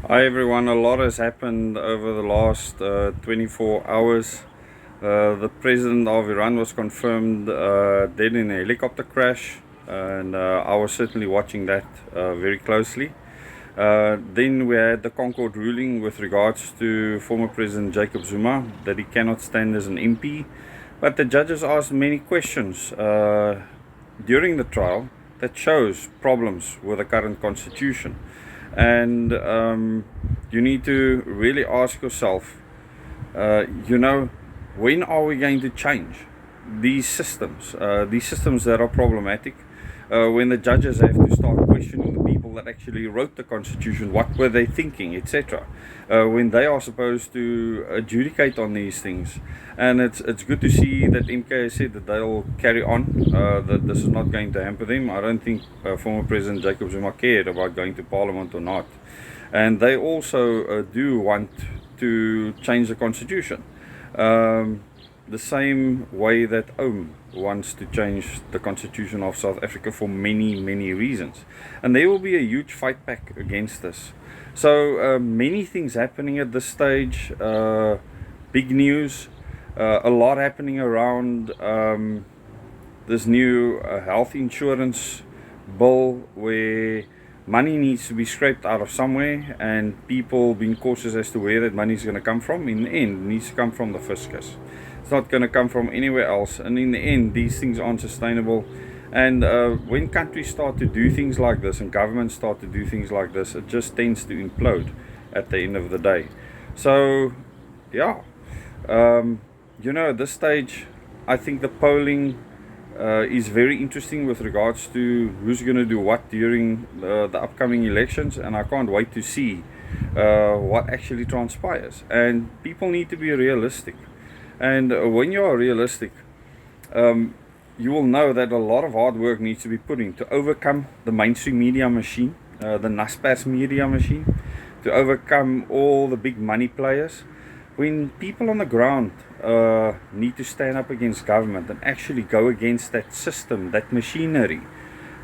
Hi everyone, a lot has happened over the last 24 hours. The president of Iran was confirmed dead in a helicopter crash, and I was certainly watching that very closely. Then we had the ConCourt ruling with regards to former President Jacob Zuma that he cannot stand as an MP. But the judges asked many questions during the trial that shows problems with the current constitution. And you need to really ask yourself, when are we going to change these systems that are problematic, when the judges have to start questioning the people that actually wrote the constitution, what were they thinking, etc., when they are supposed to adjudicate on these things. And it's good to see that MK has said that they'll carry on, that this is not going to hamper them. I don't think former President Jacob Zuma cared about going to Parliament or not, and they also do want to change the constitution, the same way that Ohm wants to change the constitution of South Africa for many reasons. And there will be a huge fight back against this. So many things happening at this stage, big news, a lot happening around this new health insurance bill, where money needs to be scraped out of somewhere, and people being cautious as to where that money is going to come from. In the end, it needs to come from the fiscus. It's not going to come from anywhere else, and in the end these things aren't sustainable. And when countries start to do things like this and governments start to do things like this, it just tends to implode at the end of the day. So yeah, at this stage I think the polling is very interesting with regards to who's going to do what during the upcoming elections, and I can't wait to see what actually transpires. And people need to be realistic. And when you are realistic, you will know that a lot of hard work needs to be put in to overcome the mainstream media machine, the Naspers media machine, to overcome all the big money players. When people on the ground need to stand up against government and actually go against that system, that machinery,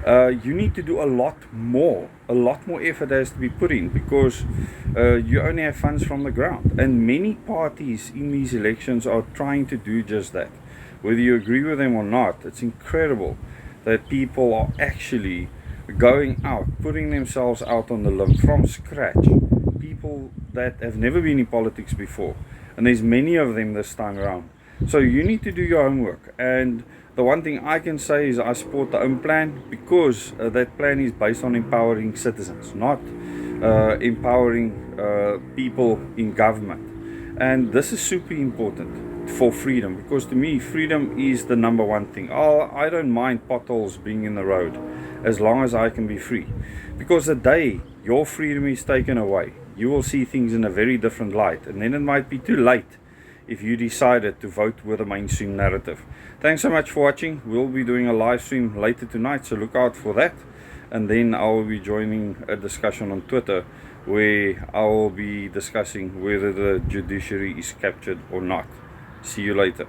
you need to do a lot more effort has to be put in, because you only have funds from the ground. And many parties in these elections are trying to do just that. Whether you agree with them or not, it's incredible that people are actually going out, putting themselves out on the limb from scratch. People that have never been in politics before, and there's many of them this time around. So you need to do your homework. And the one thing I can say is I support the own plan, because that plan is based on empowering citizens, not empowering people in government. And this is super important for freedom, because to me freedom is the number one thing. I don't mind potholes being in the road as long as I can be free, because the day your freedom is taken away, you will see things in a very different light, and then it might be too late if you decided to vote with a mainstream narrative. Thanks so much for watching. We'll be doing a live stream later tonight, so look out for that. And then I will be joining a discussion on Twitter, where I will be discussing whether the judiciary is captured or not. See you later.